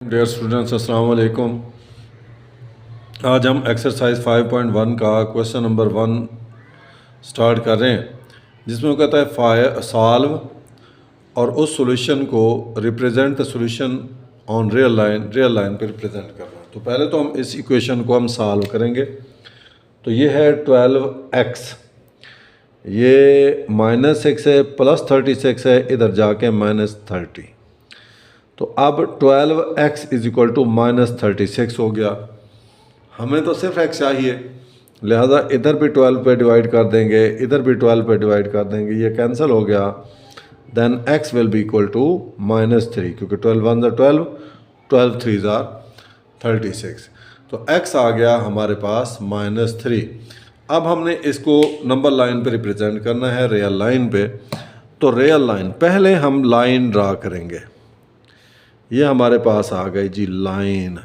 Dear students अस्सलाम वालेकुम। आज हम एक्सरसाइज 5.1 का क्वेश्चन नंबर 1 स्टार्ट कर रहे हैं, जिसमें वो कहता है सॉल्व और उस सॉल्यूशन को represent the solution on real line पे रिप्रेजेंट करना। तो पहले तो हम इस इक्वेशन को हम सॉल्व करेंगे। तो ये है 12x, ये -6 है, +36 है, इधर जाके -30। तो अब 12x इक्वल टू -36 हो गया। हमें तो सिर्फ x चाहिए, लिहाजा इधर भी 12 पे डिवाइड कर देंगे, इधर भी 12 पे डिवाइड कर देंगे, ये कैंसिल हो गया। Then x will be equal to -3, क्योंकि 12 1 12, 12 3 36। तो x आ गया हमारे पास -3। अब हमने इसको नंबर लाइन पे रिप्रेजेंट करना है, रियल लाइन पे। तो रियल लाइन पहले हम लाइन ड्रा करेंगे। ये हमारे पास आ गई जी लाइन।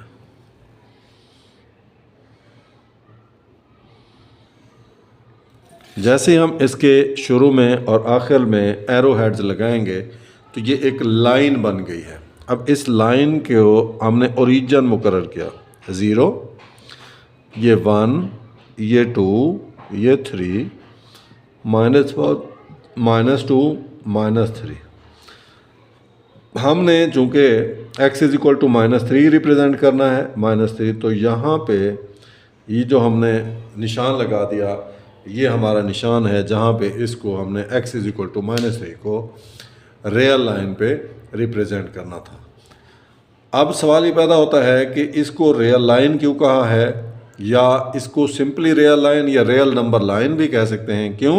जैसे हम इसके शुरू में और आखिर में एरो हेड्स लगाएंगे तो ये एक लाइन बन गई है। अब इस लाइन को हमने ओरिजिन मुकर्रर किया, 0, ये 1, ये 2, ये 3, -4, -2, -3। हमने चूँकि x is equal to -3 represent करना है, -3, तो यहाँ पे ये जो हमने निशान लगा दिया, ये हमारा निशान है जहाँ पे इसको हमने x इज इक्वल टू -3 को रियल लाइन पे रिप्रेजेंट करना था। अब सवाल ये पैदा होता है कि इसको रियल लाइन क्यों कहा है, या इसको सिंपली रियल लाइन या रियल नंबर लाइन भी कह सकते हैं। क्यों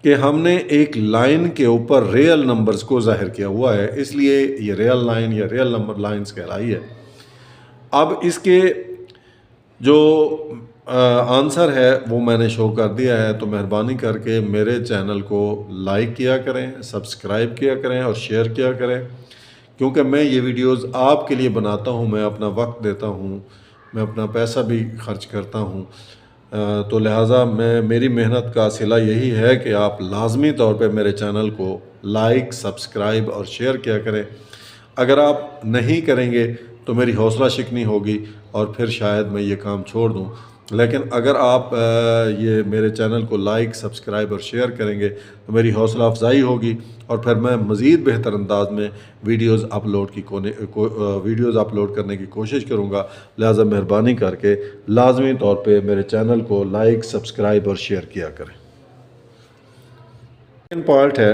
कि हमने एक लाइन के ऊपर रियल नंबर्स को जाहिर किया हुआ है, इसलिए ये रियल लाइन या रियल नंबर लाइन्स कहलाई है। अब इसके जो आंसर है वो मैंने शो कर दिया है, तो मेहरबानी करके मेरे चैनल को लाइक किया करें, सब्सक्राइब किया करें और शेयर किया करें, क्योंकि मैं ये वीडियोस आपके लिए बनाता हूँ, मैं अपना वक्त देता हूँ, मैं अपना पैसा भी खर्च करता हूँ। तो लिहाजा मेरी मेहनत का सिला यही है कि आप लाजमी तौर पे मेरे चैनल को लाइक, सब्सक्राइब और शेयर किया करें। अगर आप नहीं करेंगे तो मेरी हौसला शिकनी होगी और फिर शायद मैं ये काम छोड़ दूं। लेकिन अगर आप ये मेरे चैनल को लाइक, सब्सक्राइब और शेयर करेंगे तो मेरी हौसला अफजाई होगी और फिर मैं मज़ीद बेहतर अंदाज में वीडियोज़ अपलोड करने की कोशिश करूँगा। लिहाजा मेहरबानी करके लाजमी तौर पे मेरे चैनल को लाइक, सब्सक्राइब और शेयर किया करें। सेकंड पार्ट है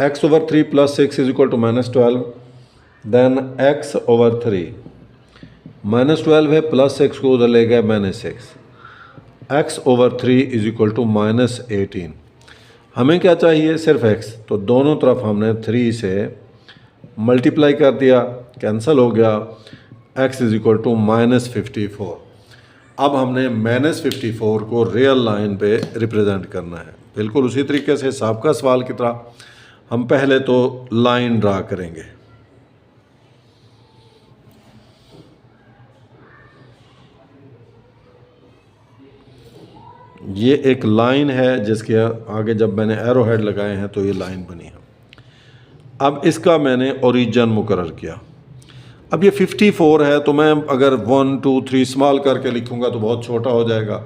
x/3 + 6 is equal to -12, then x/3 -12 है, +6 को उधर ले गया -6, x/3 इज इक्वल टू -18। हमें क्या चाहिए, सिर्फ x। तो दोनों तरफ हमने 3 से मल्टीप्लाई कर दिया, कैंसिल हो गया, x इज इक्वल टू -54। अब हमने -54 को रियल लाइन पे रिप्रेजेंट करना है, बिल्कुल उसी तरीके से सबका सवाल की तरह। हम पहले तो लाइन ड्रा करेंगे। ये एक लाइन है जिसके आगे जब मैंने एरो हेड लगाए हैं तो ये लाइन बनी है। अब इसका मैंने ओरिजिन मुकर्रर किया। अब ये 54 है, तो मैं अगर 1 2 3 स्मॉल करके लिखूंगा तो बहुत छोटा हो जाएगा,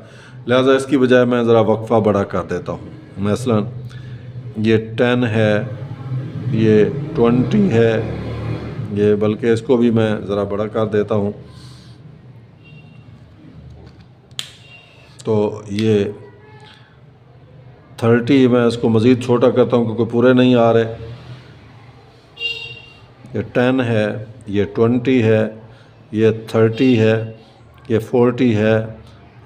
लिहाजा इसकी बजाय मैं ज़रा वक्फा बड़ा कर देता हूँ। मसलन ये 10 है, ये 20 है, ये बल्कि इसको भी मैं ज़रा बड़ा कर देता हूँ। तो ये 30 मैं इसको मज़ीद छोटा करता हूँ क्योंकि पूरे नहीं आ रहे। ये 10 है, ये 20 है, ये 30 है, ये 40 है,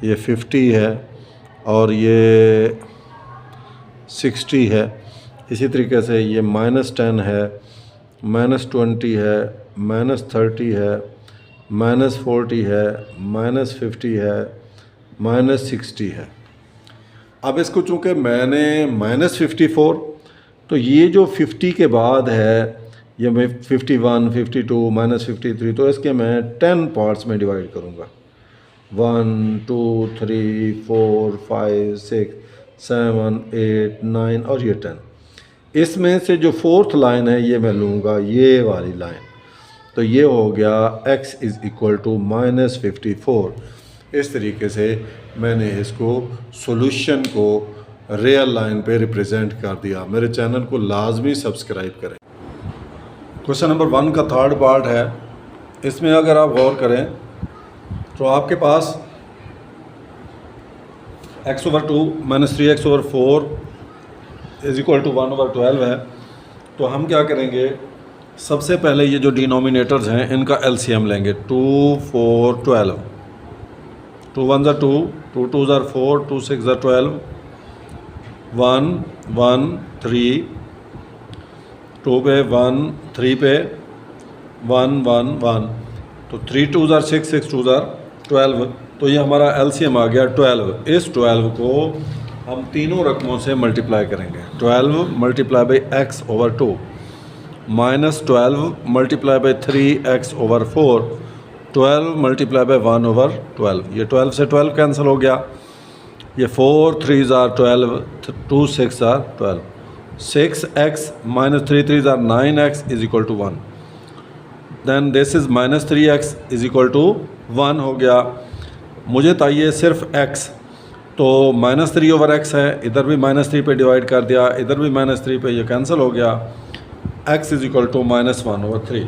ये 50 है और ये 60 है। इसी तरीके से ये -10 है, -20 है, -30 है, -40 है, -50 है, -60 है। अब इसको चूँकि मैंने -54, तो ये जो 50 के बाद है, ये मैं 51, 52, -53, तो इसके मैं 10 पार्ट्स में डिवाइड करूँगा। 1 2 3 4 5 6 7 8 9 और ये 10। इसमें से जो 4th लाइन है ये मैं लूँगा, ये वाली लाइन। तो ये हो गया x इज़ इक्वल टू -54। इस तरीके से मैंने इसको सॉल्यूशन को रियल लाइन पे रिप्रेजेंट कर दिया। मेरे चैनल को लाजमी सब्सक्राइब करें। क्वेश्चन नंबर 1 का थर्ड पार्ट है। इसमें अगर आप गौर करें तो आपके पास x/2 - 3x/4 is equal to 1/12 है। तो हम क्या करेंगे, सबसे पहले ये जो डिनोमिनेटर्स हैं इनका LCM लेंगे। 2 4 12, 2 1 2, 2 2 4, 2 6 12, 1 1 3, 2 पे 1, 3 पे 1 1 1, तो 3 2 6, 6 2 12, तो ये हमारा LCM आ गया 12। इस 12 को हम तीनों रकमों से मल्टीप्लाई करेंगे। 12 multiply by x/2 minus 12 multiply by 3x/4, 12 multiply by 1/12। ये 12 से 12 कैंसिल हो गया। ये 4 3 12, 2 6 12, 6x - 3 3 9x is equal to 1। Then this is -3x is equal to 1 हो गया। मुझे चाहिए सिर्फ x, तो -3/x है, इधर भी -3 पे डिवाइड कर दिया, इधर भी -3 पे, ये कैंसिल हो गया। x is equal to -1/3।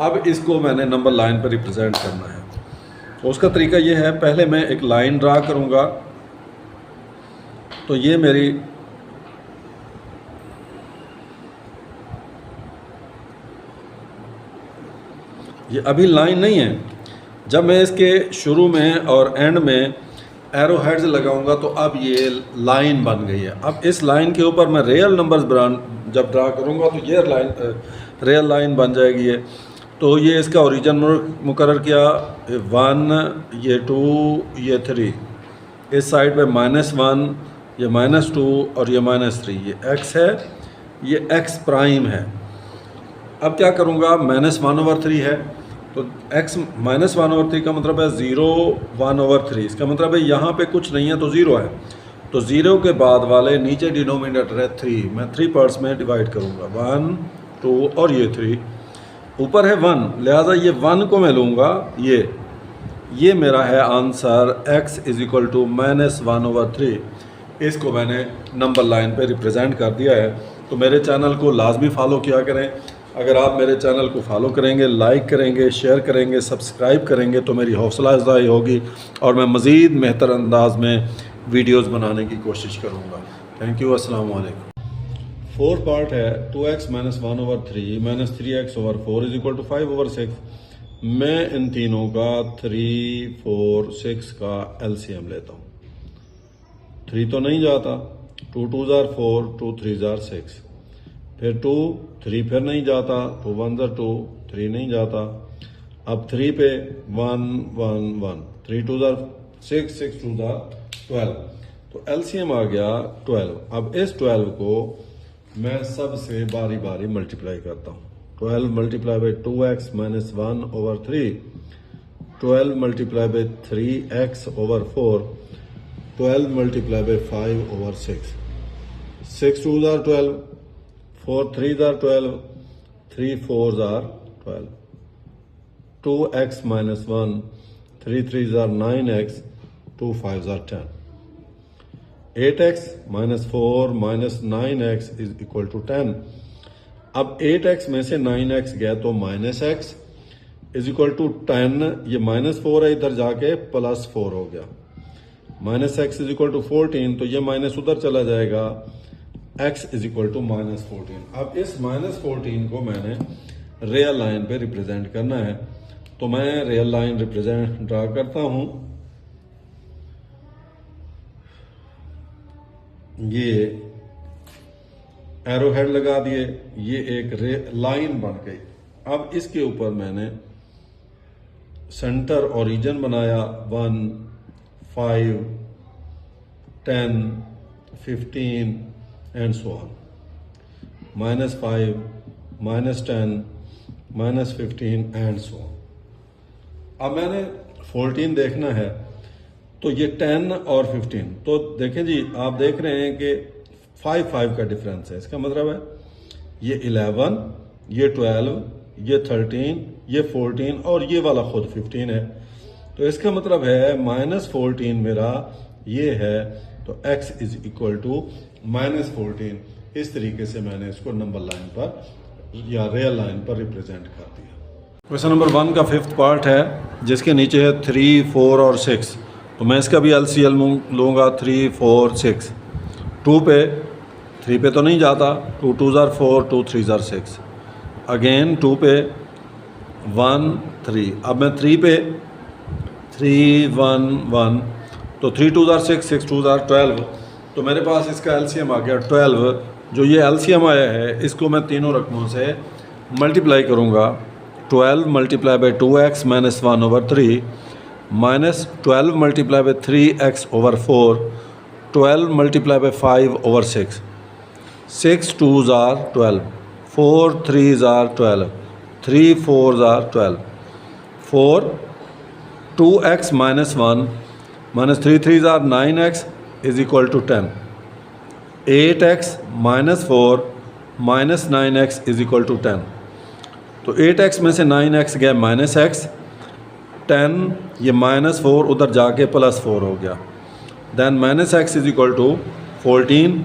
अब इसको मैंने नंबर लाइन पर रिप्रेजेंट करना है। तो उसका तरीका ये है, पहले मैं एक लाइन ड्रा करूँगा। तो ये मेरी ये अभी लाइन नहीं है। जब मैं इसके शुरू में और एंड में एरो हेड्स लगाऊंगा तो अब ये लाइन बन गई है। अब इस लाइन के ऊपर मैं रियल नंबर्स जब ड्रा करूंगा तो ये लाइन रियल लाइन बन जाएगी। ये तो ये इसका ओरिजिन मुकर्रर किया, 1, ये 2, ये 3, इस साइड पे -1, ये -2 और ये -3, ये x है, ये x प्राइम है। अब क्या करूँगा, -1/3 है, तो x -1/3 का मतलब है 0 1/3। इसका मतलब है यहाँ पे कुछ नहीं है तो 0 है। तो 0 के बाद वाले नीचे डिनोमिनेटर है 3, मैं 3 पार्ट्स में डिवाइड करूँगा, 1 2 और ये 3। ऊपर है 1, लिहाजा ये 1 को मैं लूँगा। ये मेरा है answer, x is equal to -1/3। इसको मैंने नंबर लाइन पे रिप्रेजेंट कर दिया है। तो मेरे चैनल को लाजमी फॉलो किया करें। अगर आप मेरे चैनल को फॉलो करेंगे, लाइक करेंगे, शेयर करेंगे, सब्सक्राइब करेंगे तो मेरी हौसला अफजाई होगी और मैं मज़ीद बेहतर अंदाज में वीडियोस बनाने की कोशिश करूँगा। थैंक यू, अस्सलाम वालेकुम। फोर्थ पार्ट है 2x - 1/3 - 3x/4 is equal to 5/6। मैं इन तीनों का 3 4 6 का LCM लेता हूँ। 3 तो नहीं जाता, 2 2 4, 2 3 6, फिर 2 3 फिर नहीं जाता, 2 1 2, 3 नहीं जाता। अब 3 पे 1 1 1, 3 2 6, 6 2 12, तो LCM आ गया 12। अब इस 12 को मैं सबसे बारी बारी मल्टीप्लाई करता हूँ। 12 multiply by 2x - 1/3, 12 multiply by 3x/4, 12 multiply by 5/6, 6 2 12, 4 3 12, 3 4 12, 2x - 1, 3 3 9x, 2 5 10, 8x - 4 - 9x is equal to 10। अब 8x में से 9x गया तो -x इज इक्वल टू 10। ये -4 है, इधर जाके +4 हो गया। -x इज इक्वल टू 14, तो ये माइनस उधर चला जाएगा, x इज इक्वल टू -14। अब इस -14 को मैंने रियल लाइन पे रिप्रेजेंट करना है। तो मैं रियल लाइन रिप्रेजेंट ड्रा करता हूं। ये एरो हेड लगा दिए, ये एक लाइन बन गई। अब इसके ऊपर मैंने सेंटर ओरिजिन बनाया, 1 5 10 15 and so on, -5 -10 -15 and so on. अब मैंने 14 देखना है, तो ये 10 और 15, तो देखें जी, आप देख रहे हैं कि 5 5 का डिफरेंस है। इसका मतलब है ये 11, ये 12, ये 13, ये 14 और ये वाला खुद 15 है। तो इसका मतलब है -14 मेरा ये है, तो x इज इक्वल टू -14। इस तरीके से मैंने इसको नंबर लाइन पर या रियल लाइन पर रिप्रेजेंट कर दिया। क्वेश्चन नंबर 1 का 5th पार्ट है, जिसके नीचे है 3, 4 और 6। तो मैं इसका भी एलसीएम लूँगा 3, 4, 6। 2 पे 3 पे तो नहीं जाता, 2 2s are 4, 2 3s are 6। Again 2 पे 1 3। अब मैं 3 पे 3 1 1, तो 3 2s are 6, 6 2s are 12। तो मेरे पास इसका एलसीएम आ गया 12। जो ये एलसीएम आया है इसको मैं तीनों रकमों से मल्टीप्लाई करूँगा। 12 multiply by 2x minus 1/3 minus 12 multiply by 3x/4, 12 multiply by 5/6। 6 2s are 12, 4 3s are 12, 3 4s are 12, 4 2x minus 1 minus 3 3s are 9x is equal to 10. 8x minus 4 minus 9x is equal to 10. तो 8x में से 9x गया minus x, 10 ये -4 उधर जाके +4 हो गया। Then -x is equal to 14,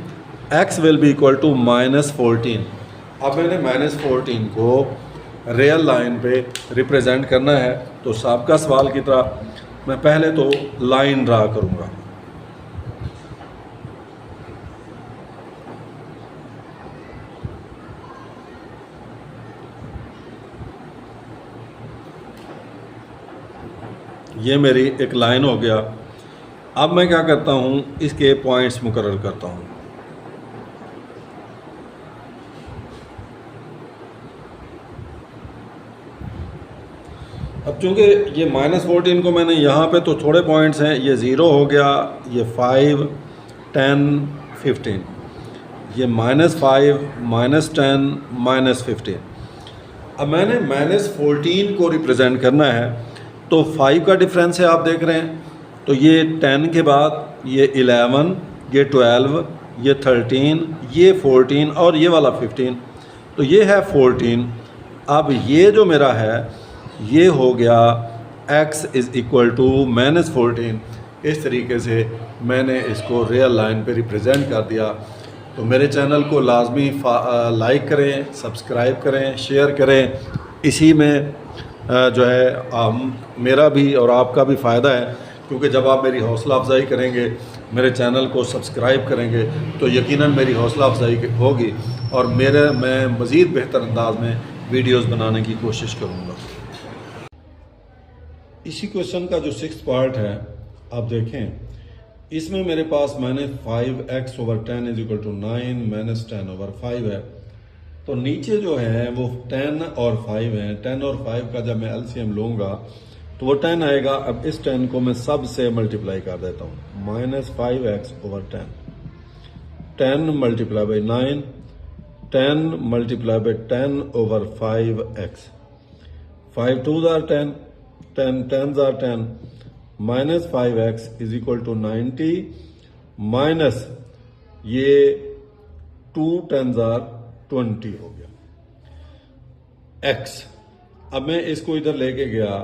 x will be equal to -14। अब मैंने -14 को रियल लाइन पे रिप्रेजेंट करना है। तो साबका सवाल की तरह मैं पहले तो लाइन ड्रा करूँगा। ये मेरी एक लाइन हो गया। अब मैं क्या करता हूँ, इसके पॉइंट्स मुकर्रर करता हूँ। अब चूँकि ये -14 को मैंने यहाँ पे तो थोड़े पॉइंट्स हैं, ये 0 हो गया, ये 5 10 15, ये -5 -10 -15। अब मैंने -14 को रिप्रेजेंट करना है, तो 5 का डिफरेंस है आप देख रहे हैं। तो ये 10 के बाद ये 11, ये 12, ये 13, ये 14 और ये वाला 15। तो ये है 14। अब ये जो मेरा है ये हो गया x इज़ इक्वल टू -14। इस तरीके से मैंने इसको रियल लाइन पे रिप्रेजेंट कर दिया। तो मेरे चैनल को लाजमी लाइक करें, सब्सक्राइब करें, शेयर करें। इसी में जो है मेरा भी और आपका भी फ़ायदा है, क्योंकि जब आप मेरी हौसला अफजाई करेंगे, मेरे चैनल को सब्सक्राइब करेंगे, तो यकीनन मेरी हौसला अफजाई होगी और मैं मज़ीद बेहतर अंदाज में वीडियोस बनाने की कोशिश करूँगा। इसी क्वेश्चन का जो 6th पार्ट है आप देखें, इसमें मेरे पास -5x/10 इज इक्वल टू 9 -10/5 है। तो नीचे जो है वो 10 और 5 है। 10 और 5 का जब मैं एलसीएम लूँगा तो वो 10 आएगा। अब इस 10 को मैं सब से मल्टीप्लाई कर देता हूँ। -5x/10, 10 multiply by 9, 10 multiply by 10/5x, 5 2s are 10, 10 10s are 10, -5x is equal to 90 minus ये 2 10s are 20 हो गया x। अब मैं इसको इधर लेके गया,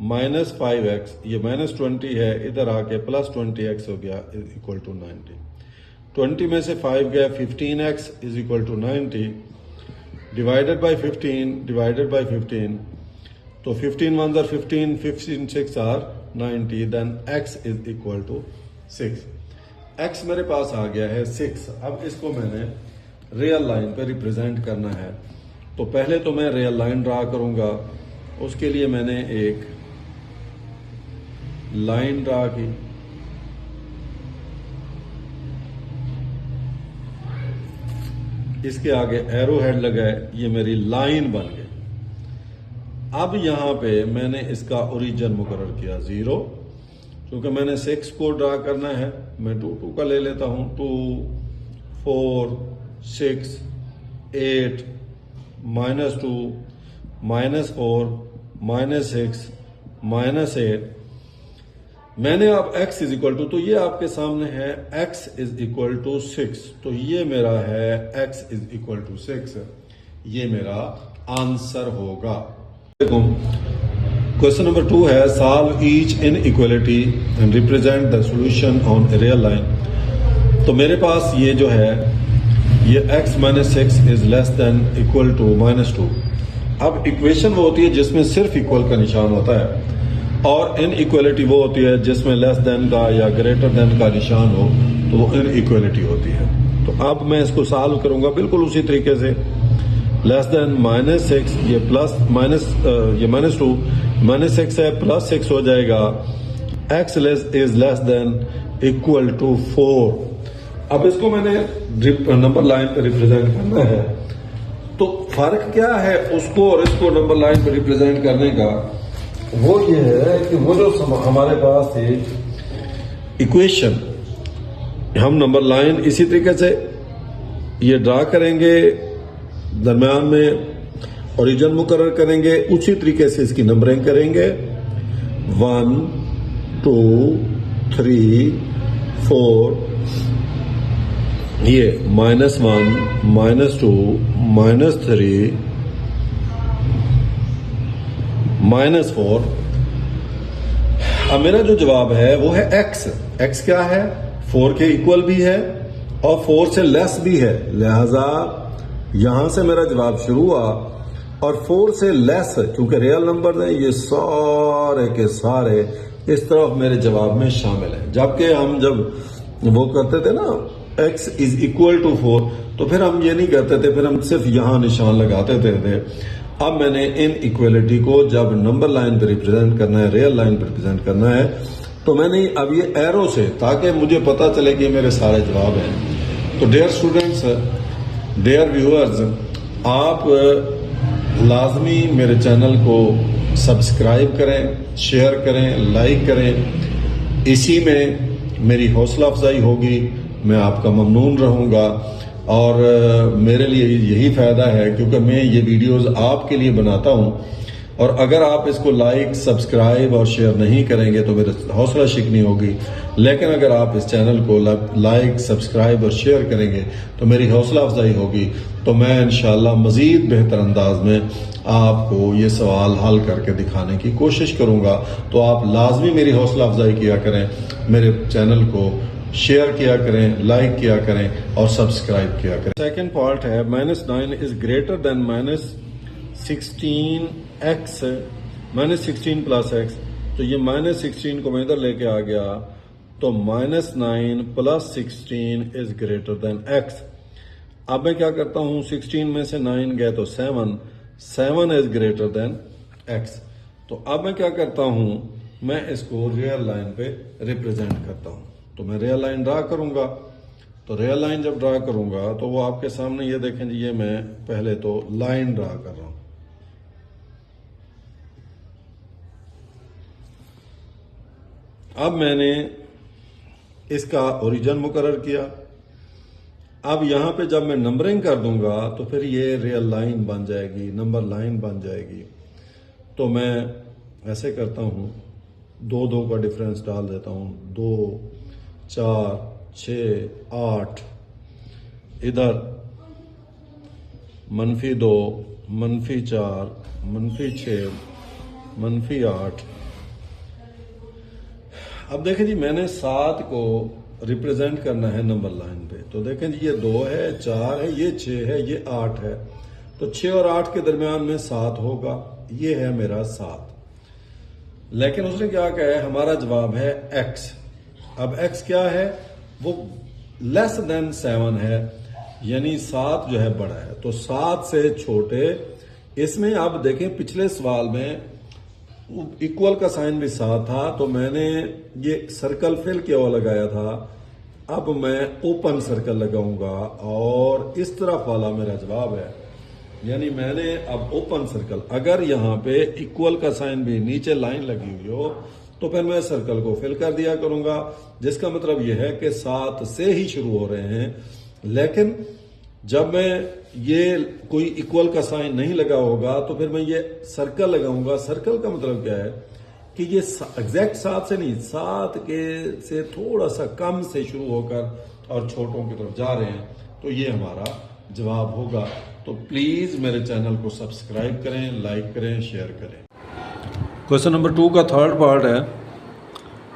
-5x, ये -20 है, इधर आके +20x हो गया इक्वल टू 90। 20 में से 5 गया, 15x is equal to 90 divided by 15, तो 15 1s are 15, 15 6 are 90, then x is equal to 6। x मेरे पास आ गया है 6। अब इसको मैंने रियल लाइन पे रिप्रेजेंट करना है। तो पहले तो मैं रियल लाइन ड्रा करूंगा। उसके लिए मैंने एक लाइन ड्रा की। इसके आगे एरो हेड लगाए, ये मेरी लाइन बन गई। अब यहां पे मैंने इसका ओरिजिन मुकर्रर किया 0, क्योंकि मैंने 6 को ड्रा करना है। मैं 2 2 का ले लेता हूं। 2 4 6 8 -2 -4 -6 -8। मैंने अब x इज इक्वल टू, तो ये आपके सामने है x इज इक्वल टू 6। तो ये मेरा है x इज इक्वल टू 6। ये मेरा आंसर होगा। क्वेश्चन नंबर 2 है solve each inequality and represent the solution on a real line. तो मेरे पास ये जो है ये x minus six is less than equal to -2। अब इक्वेशन वो होती है जिसमें सिर्फ इक्वल का निशान होता है और इनइक्वालिटी वो होती है जिसमें लेस देन का या ग्रेटर देन का निशान हो, तो वो इनइक्वालिटी होती है। तो अब मैं इसको सॉल्व करूंगा बिल्कुल उसी तरीके से। लेस देन -6 ये प्लस माइनस ये -2 -6 है +6 हो जाएगा। x is less than equal to 4। अब इसको मैंने नंबर लाइन पे रिप्रेजेंट करना है, तो फर्क क्या है उसको और इसको नंबर लाइन पे रिप्रेजेंट करने का, वो ये है कि वो जो हमारे पास थी इक्वेशन, हम नंबर लाइन इसी तरीके से ये ड्रा करेंगे, दरम्यान में ओरिजिन मुकर्रर करेंगे, उसी तरीके से इसकी नंबरिंग करेंगे 1 2 3 4, ये -1 -2 -3 -4। अब मेरा जो जवाब है वो है x क्या है 4 के इक्वल भी है और 4 से लेस भी है, लिहाजा यहां से मेरा जवाब शुरू हुआ और 4 से लेस, क्योंकि रियल नंबर है ये सारे के सारे इस तरफ मेरे जवाब में शामिल है। जबकि हम जब वो करते थे ना x इज इक्वल टू 4, तो फिर हम ये नहीं करते थे, फिर हम सिर्फ यहां निशान लगाते थे। अब मैंने इन इक्वलिटी को जब नंबर लाइन पे रिप्रेजेंट करना है, रियल लाइन पे रिप्रेजेंट करना है, तो मैंने अब ये एरो से, ताकि मुझे पता चले कि मेरे सारे जवाब हैं। तो डियर स्टूडेंट्स, डियर व्यूअर्स, आप लाजमी मेरे चैनल को सब्सक्राइब करें, शेयर करें, लाइक करें। इसी में मेरी हौसला अफजाई होगी, मैं आपका ममनून रहूँगा और मेरे लिए यही फ़ायदा है क्योंकि मैं ये वीडियोस आपके लिए बनाता हूँ। और अगर आप इसको लाइक, सब्सक्राइब और शेयर नहीं करेंगे तो मेरे हौसला शिकनी होगी, लेकिन अगर आप इस चैनल को लाइक, सब्सक्राइब और शेयर करेंगे तो मेरी हौसला अफजाई होगी। तो मैं इंशाल्लाह मज़ीद बेहतर अंदाज में आपको ये सवाल हल करके दिखाने की कोशिश करूँगा। तो आप लाजमी मेरी हौसला अफजाई किया करें, मेरे चैनल को शेयर किया करें, लाइक किया करें और सब्सक्राइब किया करें। सेकेंड पार्ट है -9 is greater than -16x -16 plus x। तो ये -16 को मैं इधर लेके आ गया, तो -9 plus 16 is greater than x। अब मैं क्या करता हूं, 16 में से 9 गए तो 7 इज ग्रेटर देन x। तो अब मैं क्या करता हूं, मैं इसको रियल लाइन पे रिप्रेजेंट करता हूं। तो मैं रियल लाइन ड्रा करूंगा, तो रियल लाइन जब ड्रा करूंगा तो वो आपके सामने ये देखें जी, ये मैं पहले तो लाइन ड्रा कर रहा हूं। अब मैंने इसका ओरिजिन मुकर्रर किया। अब यहां पे जब मैं नंबरिंग कर दूंगा तो फिर ये रियल लाइन बन जाएगी, नंबर लाइन बन जाएगी। तो मैं ऐसे करता हूं, 2 का डिफरेंस डाल देता हूं, 2 4 6 8, इधर -2 -4 -6 -8। अब देखें जी, मैंने 7 को रिप्रेजेंट करना है नंबर लाइन पे। तो देखें जी, ये 2 है, 4 है, ये 6 है, ये 8 है। तो 6 और 8 के दरमियान में 7 होगा, ये है मेरा 7। लेकिन उसने क्या कहा है, हमारा जवाब है x। अब x क्या है, वो लेस देन 7 है, यानी 7 जो है बड़ा है। तो 7 से छोटे, इसमें आप देखें पिछले सवाल में इक्वल का साइन भी 7 था, तो मैंने ये सर्कल फिल किया हुआ लगाया था। अब मैं ओपन सर्कल लगाऊंगा और इस तरफ वाला मेरा जवाब है, यानी मैंने अब ओपन सर्कल, अगर यहाँ पे इक्वल का साइन भी नीचे लाइन लगी हुई हो तो फिर मैं सर्कल को फिल कर दिया करूंगा, जिसका मतलब यह है कि 7 से ही शुरू हो रहे हैं। लेकिन जब मैं ये कोई इक्वल का साइन नहीं लगा होगा तो फिर मैं ये सर्कल लगाऊंगा। सर्कल का मतलब क्या है कि ये एग्जैक्ट 7 से नहीं, 7 के से थोड़ा सा कम से शुरू होकर और छोटों की तरफ जा रहे हैं, तो ये हमारा जवाब होगा। तो प्लीज़ मेरे चैनल को सब्सक्राइब करें, लाइक करें, शेयर करें। क्वेश्चन नंबर 2 का थर्ड पार्ट है,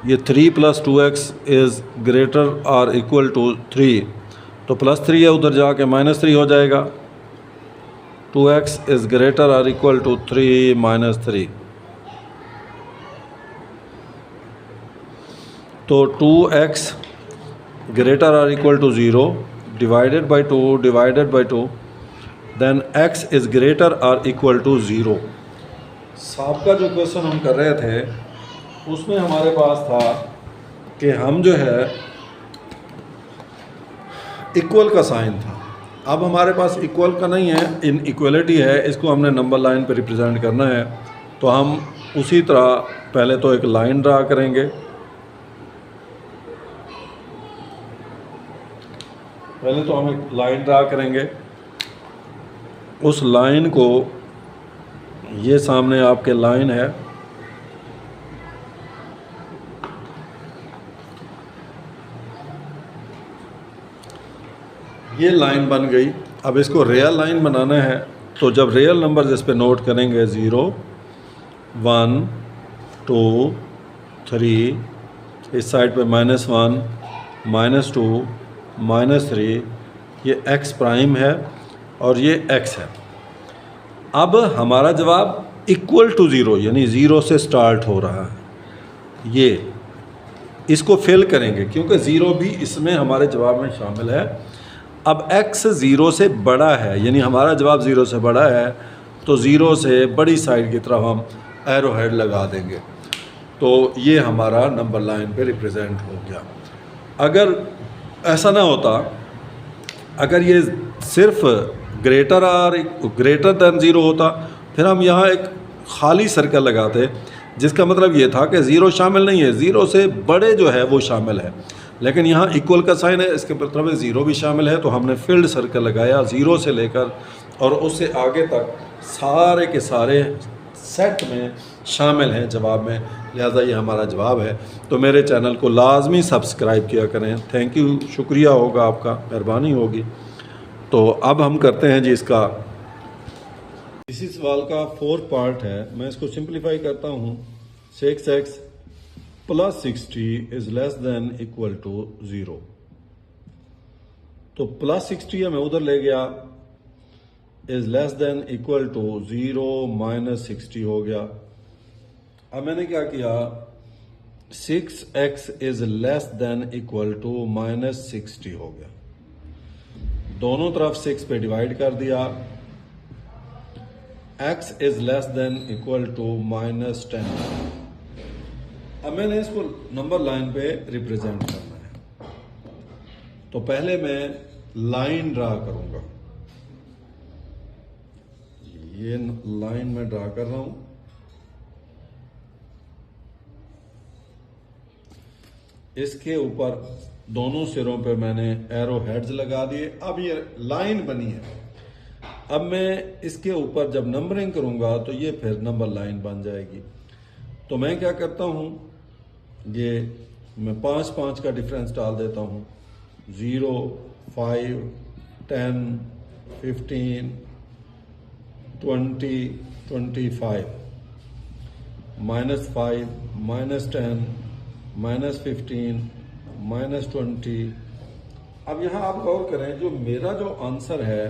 ये 3 + 2x is greater or equal to 3, तो +3 है, उधर जाके -3 हो जाएगा। 2x is greater or equal to 3 - 3, तो 2x greater or equal to 0 divided by 2 then x is greater or equal to 0। सबका जो क्वेश्चन हम कर रहे थे उसमें हमारे पास था कि हम जो है इक्वल का साइन था। अब हमारे पास इक्वल का नहीं है, इन इक्वलिटी है, इसको हमने नंबर लाइन पे रिप्रेजेंट करना है। तो हम उसी तरह पहले तो एक लाइन ड्रा करेंगे, पहले तो हम एक लाइन ड्रा करेंगे। उस लाइन को, ये सामने आपके लाइन है, ये लाइन बन गई। अब इसको रियल लाइन बनाना है, तो जब रियल नंबर इस पे नोट करेंगे 0 1 2 3, इस साइड पे -1 -2 -3, ये x प्राइम है और ये x है। अब हमारा जवाब इक्वल टू 0 यानी 0 से स्टार्ट हो रहा है। ये इसको फिल करेंगे क्योंकि 0 भी इसमें हमारे जवाब में शामिल है। अब x 0 से बड़ा है यानी हमारा जवाब 0 से बड़ा है, तो 0 से बड़ी साइड की तरफ हम एरो हेड लगा देंगे। तो ये हमारा नंबर लाइन पे रिप्रेजेंट हो गया। अगर ऐसा ना होता, अगर ये सिर्फ ग्रेटर दैन 0 होता, फिर हम यहाँ एक खाली सर्कल लगाते, जिसका मतलब ये था कि 0 शामिल नहीं है, 0 से बड़े जो है वो शामिल है। लेकिन यहाँ इक्वल का साइन है, इसके मतलब है 0 भी शामिल है, तो हमने फील्ड सर्कल लगाया 0 से लेकर और उससे आगे तक सारे के सारे सेट में शामिल हैं जवाब में, लिहाजा ये हमारा जवाब है। तो मेरे चैनल को लाजमी सब्सक्राइब किया करें। थैंक यू, शुक्रिया होगा आपका, मेहरबानी होगी। तो अब हम करते हैं जी इसका, इसी सवाल का फोर्थ पार्ट है, मैं इसको सिंप्लीफाई करता हूँ। 6x + 60 is less than equal to 0, तो +60 है, मैं उधर ले गया, is less than equal to 0 - 60 हो गया। अब मैंने क्या किया, 6x is less than equal to -60 हो गया, दोनों तरफ 6 पे डिवाइड कर दिया। x is less than equal to -10। अब मैंने इसको नंबर लाइन पे रिप्रेजेंट करना है, तो पहले मैं लाइन ड्रा करूंगा। ये लाइन मैं ड्रा कर रहा हूं, इसके ऊपर दोनों सिरों पे मैंने एरो हेड्स लगा दिए। अब ये लाइन बनी है। अब मैं इसके ऊपर जब नंबरिंग करूंगा तो ये फिर नंबर लाइन बन जाएगी। तो मैं क्या करता हूं, ये मैं 5 का डिफरेंस डाल देता हूं, 0 5 10 15 20 25 -5 -10 -15 -20। अब यहाँ आप गौर करें, जो मेरा जो आंसर है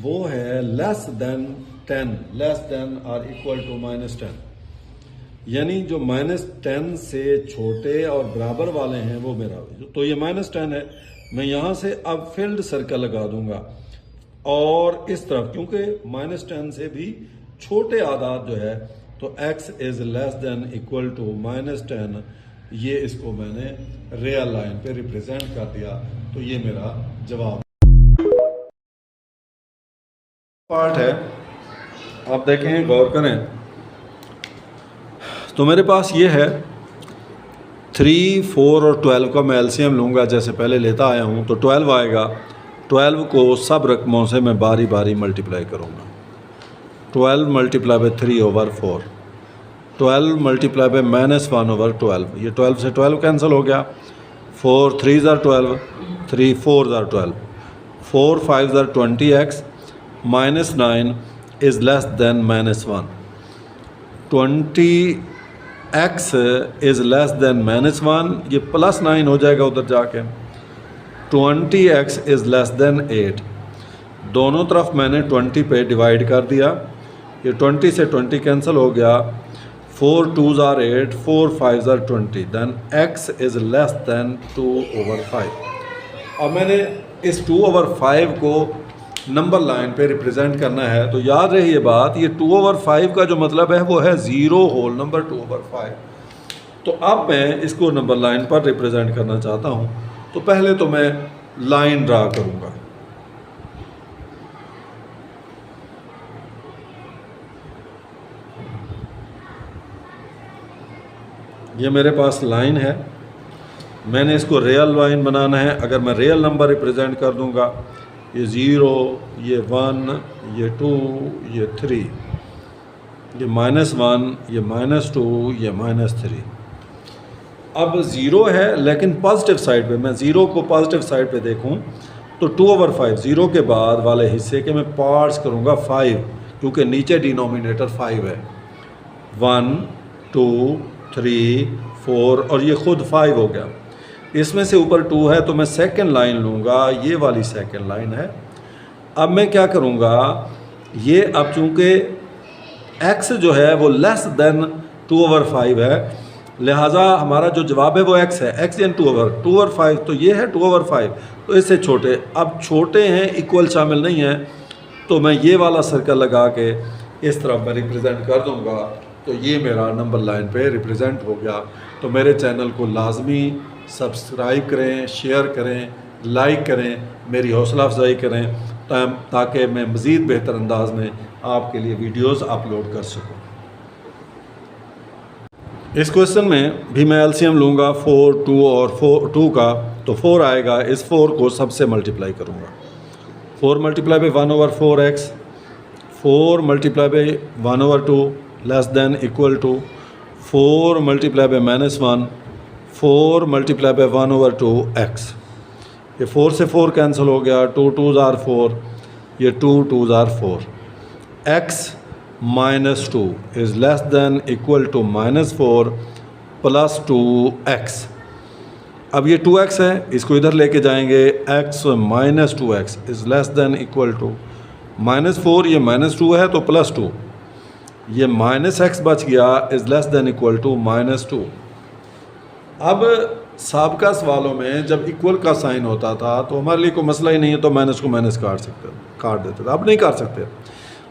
वो है लेस देन 10, लेस देन और इक्वल टू -10, यानी जो -10 से छोटे और बराबर वाले हैं वो मेरा, तो ये -10 है। मैं यहाँ से अब फील्ड सर्कल लगा दूंगा और इस तरफ, क्योंकि -10 से भी छोटे आदाद जो है, तो x is less than equal to -10, ये इसको मैंने रियल लाइन पे रिप्रेजेंट कर दिया। तो ये मेरा जवाब पार्ट है। आप देखें, गौर करें, तो मेरे पास ये है 3, 4 और 12 का मैं एलसीएम लूँगा, जैसे पहले लेता आया हूँ, तो 12 आएगा। 12 को सब रकमों से मैं बारी बारी मल्टीप्लाई करूँगा। 12 मल्टीप्लाई बाय 3/4, 12 मल्टीप्लाई बाय -1/12, ये 12 से 12 कैंसिल हो गया। 4 3s are 12, 3 4s are 12, 4 5s are 20x, -9 is less then -1, 20x is less then -1, ये +9 हो जाएगा उधर जाके। 20x इज़ लेस देन 8, दोनों तरफ मैंने 20 पे डिवाइड कर दिया, ये 20 से 20 कैंसिल हो गया, 4 2s are 8, 4 5s are 20, then x is less than 2/5। अब मैंने इस 2/5 को नंबर लाइन पे रिप्रेजेंट करना है, तो याद रही ये बात, ये 2/5 का जो मतलब है वो है 0 होल नंबर 2/5। तो अब मैं इसको नंबर लाइन पर रिप्रेजेंट करना चाहता हूँ, तो पहले तो मैं लाइन ड्रा करूँगा। ये मेरे पास लाइन है, मैंने इसको रियल लाइन बनाना है। अगर मैं रियल नंबर रिप्रेजेंट कर दूंगा, ये 0, ये 1, ये 2, ये 3, ये -1, ये -2, ये -3। अब 0 है लेकिन पॉजिटिव साइड पे, मैं 0 को पॉजिटिव साइड पे देखूं तो 2/5, 0 के बाद वाले हिस्से के मैं पार्ट्स करूंगा 5, क्योंकि नीचे डिनोमिनेटर 5 है। 1 2 3 4 और ये खुद 5 हो गया। इसमें से ऊपर 2 है तो मैं सेकंड लाइन लूँगा, ये वाली सेकंड लाइन है। अब मैं क्या करूँगा, ये अब चूँकि x जो है वो लेस देन 2/5 है, लिहाजा हमारा जो जवाब है वो x है, x इन 2/5, तो ये है 2/5, तो इससे छोटे। अब छोटे हैं, इक्वल शामिल नहीं है, तो मैं ये वाला सर्कल लगा के इस तरफ मैं रिप्रेजेंट कर दूँगा, तो ये मेरा नंबर लाइन पे रिप्रेजेंट हो गया। तो मेरे चैनल को लाजमी सब्सक्राइब करें, शेयर करें, लाइक करें, मेरी हौसला अफजाई करें, ताकि मैं मज़ीद बेहतर अंदाज में आपके लिए वीडियोस अपलोड कर सकूं। इस क्वेश्चन में भी मैं एलसीएम लूँगा 4 2 और 2 का, तो 4 आएगा। इस 4 को सबसे मल्टीप्लाई करूँगा, 4 multiply by 1/4x, 4 multiply by 1/2 less than equal to 4 multiply by -1, 4 multiply by 1/2x। ये 4 से 4 कैंसिल हो गया, 2 2s are 4, ये 2 2s are 4। x -2 is less than equal to -4 + 2x। अब ये 2x है, इसको इधर लेके जाएंगे, x - 2x is less than equal to -4, ये -2 है तो +2, ये -x बच गया, is less than equal to -2। अब साबका सवालों में जब इक्वल का साइन होता था तो हमारे लिए कोई मसला ही नहीं है, तो माइनस को माइनस काट देते थे। अब नहीं काट सकते।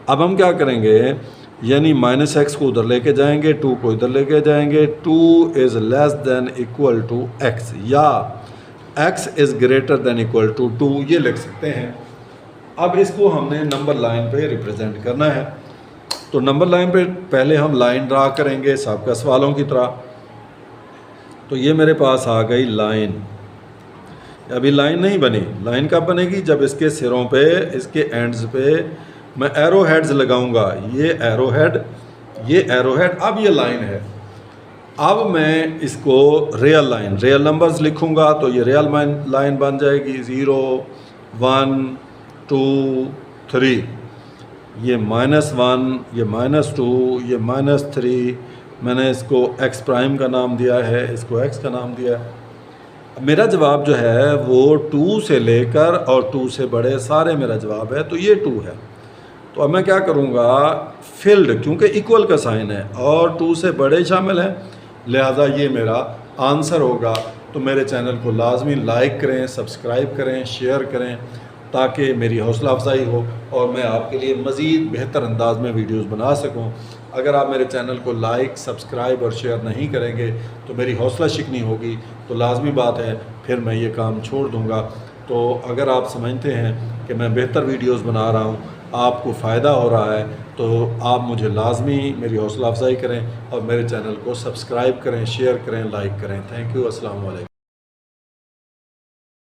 अब हम क्या करेंगे, यानी -x को उधर लेके जाएंगे, 2 को इधर लेके जाएंगे, 2 is less than equal to x, या x is greater than equal to 2, ये लिख सकते हैं। अब इसको हमने नंबर लाइन पे रिप्रेजेंट करना है, तो नंबर लाइन पे पहले हम लाइन ड्रा करेंगे साबका सवालों की तरह। तो ये मेरे पास आ गई लाइन। अभी लाइन नहीं बनी, लाइन कब बनेगी, जब इसके सिरों पे, इसके एंड्स पे मैं एरो हेड्स लगाऊंगा। ये एरो हेड, ये एरो हेड, अब ये लाइन है। अब मैं इसको रियल लाइन, रियल नंबर्स लिखूंगा, तो ये रियल लाइन बन जाएगी। 0 1 2 3, ये -1, ये -2, ये -3, मैंने इसको x प्राइम का नाम दिया है, इसको x का नाम दिया है। मेरा जवाब जो है वो 2 से लेकर और 2 से बड़े सारे मेरा जवाब है, तो ये 2 है। तो अब मैं क्या करूँगा, फिल्ड, क्योंकि इक्वल का साइन है और 2 से बड़े शामिल हैं, लिहाजा ये मेरा आंसर होगा। तो मेरे चैनल को लाजमी लाइक करें, सब्सक्राइब करें, शेयर करें, ताकि मेरी हौसला अफजाई हो और मैं आपके लिए मज़ीद बेहतर अंदाज में वीडियोस बना सकूं। अगर आप मेरे चैनल को लाइक, सब्सक्राइब और शेयर नहीं करेंगे तो मेरी हौसला शिकनी होगी, तो लाजमी बात है फिर मैं ये काम छोड़ दूंगा। तो अगर आप समझते हैं कि मैं बेहतर वीडियोस बना रहा हूँ, आपको फ़ायदा हो रहा है, तो आप मुझे लाजमी मेरी हौसला अफजाई करें और मेरे चैनल को सब्सक्राइब करें, शेयर करें, लाइक करें। Thank you. अस्सलाम वालेकुम।